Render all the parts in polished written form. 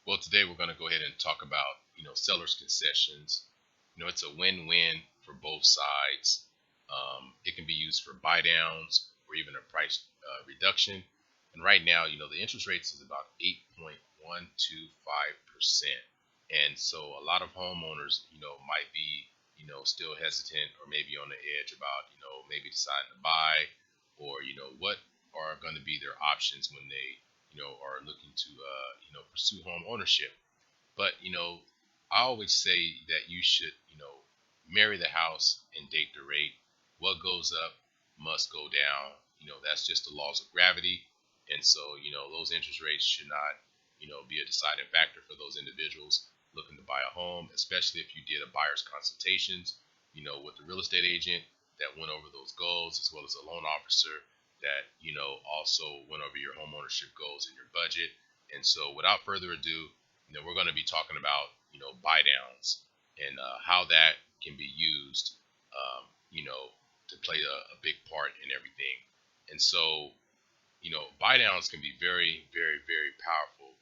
Well, today we're going to go ahead and talk about, seller's concessions. It's a win-win for both sides. It can be used for buy downs or even a price reduction. And right now, the interest rates is about 8.125%. And so a lot of homeowners, might be, still hesitant or maybe on the edge about, maybe deciding to buy or, what are going to be their options when they, are looking to, pursue home ownership. But, I always say that you should, marry the house and date the rate. What goes up must go down. That's just the laws of gravity. And so, those interest rates should not, be a deciding factor for those individuals looking to buy a home, especially if you did a buyer's consultations, with the real estate agent that went over those goals, as well as a loan officer that, also went over your home ownership goals and your budget. And so, without further ado, we're going to be talking about, buy downs and how that can be used, to play a big part in everything. And so, buy downs can be very, very, very powerful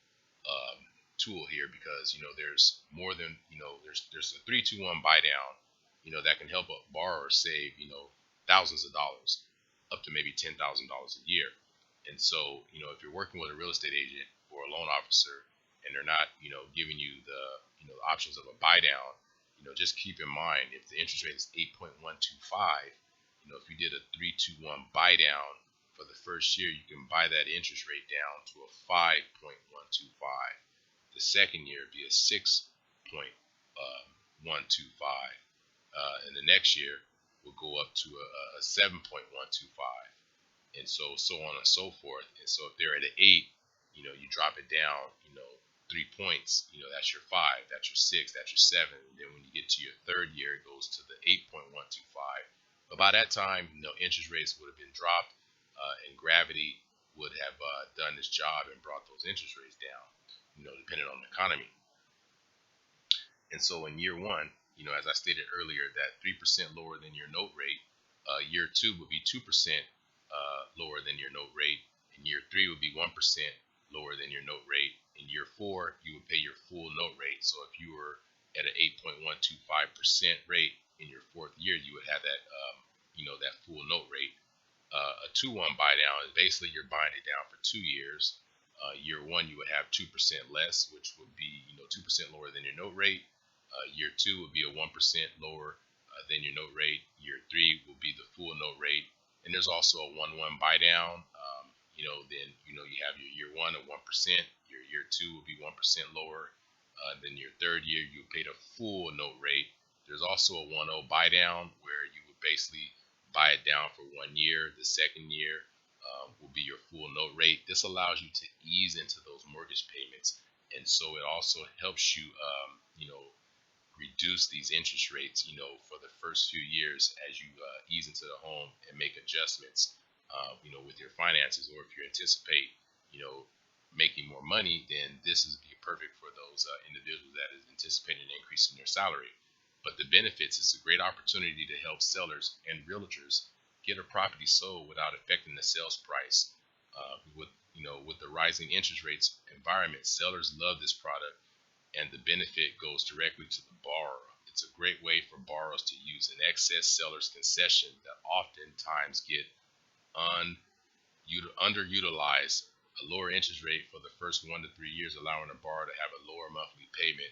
tool here because, there's more than, there's a 3-2-1 buy down, that can help a borrower save, thousands of dollars up to maybe $10,000 a year. And so, if you're working with a real estate agent or a loan officer and they're not, giving you the, the options of a buy down, just keep in mind if the interest rate is 8.125, if you did a 3-2-1 buy down for the first year, you can buy that interest rate down to a 5.125. The second year would be a 6.125. And the next year will go up to a 7.125, and so on and so forth. And so if they're at an 8, you drop it down, 3 points, that's your 5, that's your 6, that's your 7. And then when you get to your third year, it goes to the 8.125. But by that time, interest rates would have been dropped, and gravity would have done its job and brought those interest rates down, depending on the economy. And so in year one, as I stated earlier, that 3% lower than your note rate. Year two would be 2% lower than your note rate. In year three would be 1% lower than your note rate. In year four, you would pay your full note rate. So if you were at an 8.125% rate in your fourth year, you would have that, that full note rate. A 2-1 buy down is basically you're buying it down for 2 years. Year one, you would have 2% less, which would be 2% lower than your note rate. Year two would be a 1% lower than your note rate. Year three will be the full note rate. And there's also a 1-1 buy down. Then you have your year one at 1%. Your year two will be 1% lower. Then your third year you pay the full note rate. There's also a 1-0 buy down where you would basically buy it down for 1 year. The second year will be your full note rate. This allows you to ease into those mortgage payments, and so it also helps you, reduce these interest rates, for the first few years as you ease into the home and make adjustments, with your finances. Or if you anticipate, making more money, then this is be perfect for those individuals that is anticipating an increase in their salary. But the benefits is a great opportunity to help sellers and realtors get a property sold without affecting the sales price. With the rising interest rates environment, sellers love this product, and the benefit goes directly to the borrower. It's a great way for borrowers to use an excess seller's concession that oftentimes get underutilized. A lower interest rate for the first 1 to 3 years, allowing a borrower to have a lower monthly payment.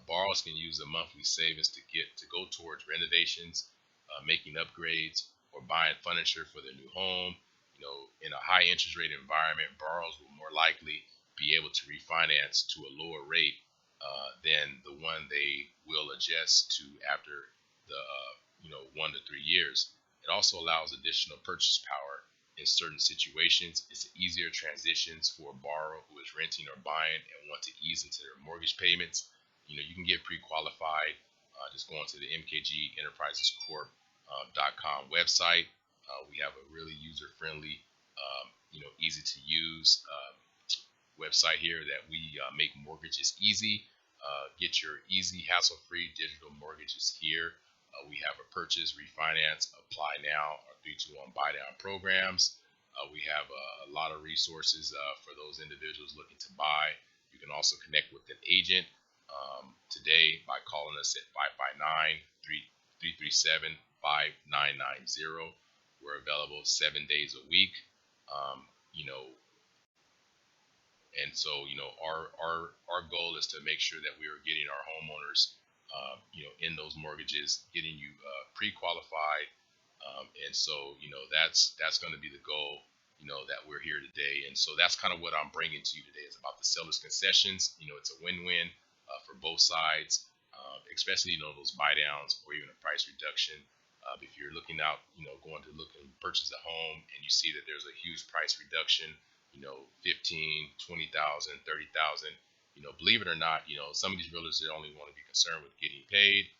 Borrowers can use the monthly savings to go towards renovations, making upgrades, or buying furniture for their new home. In a high interest rate environment, borrowers will more likely be able to refinance to a lower rate than the one they will adjust to after the 1 to 3 years. It also allows additional purchase power in certain situations. It's easier transitions for a borrower who is renting or buying and want to ease into their mortgage payments. You can get pre-qualified. Just going to the mkgenterprisescorp.com website. We have a really user-friendly, easy to use website here that we make mortgages easy. Get your easy, hassle-free digital mortgages here. We have a purchase, refinance, apply now, or 3-2-1 buy down programs. We have a lot of resources for those individuals looking to buy. You can also connect with an agent today by calling us at 559-337-5990. We're available 7 days a week. Um, you know, and so, our goal is to make sure that we are getting our homeowners, in those mortgages, getting you pre-qualified. And so, that's going to be the goal, that we're here today. And so that's kind of what I'm bringing to you today is about the seller's concessions. It's a win-win for both sides, especially, those buy downs or even a price reduction. If you're looking out, going to look and purchase a home and you see that there's a huge price reduction, 15, 20,000, 30,000, believe it or not, some of these realtors, they only want to be concerned with getting paid.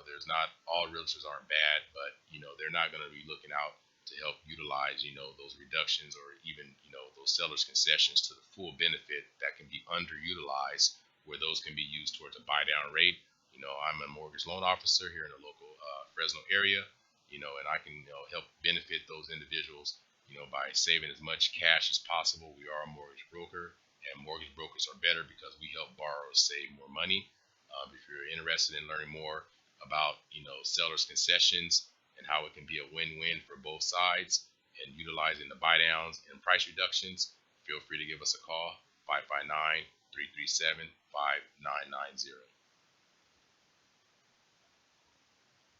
There's not, all realtors aren't bad, but, they're not going to be looking out to help utilize, those reductions or even, those sellers concessions to the full benefit that can be underutilized, where those can be used towards a buy down rate. I'm a mortgage loan officer here in the local Fresno area, and I can, help benefit those individuals, by saving as much cash as possible. We are a mortgage broker, and mortgage brokers are better because we help borrowers save more money. If you're interested in learning more about, sellers concessions and how it can be a win-win for both sides and utilizing the buy downs and price reductions, feel free to give us a call, 559-337-5990.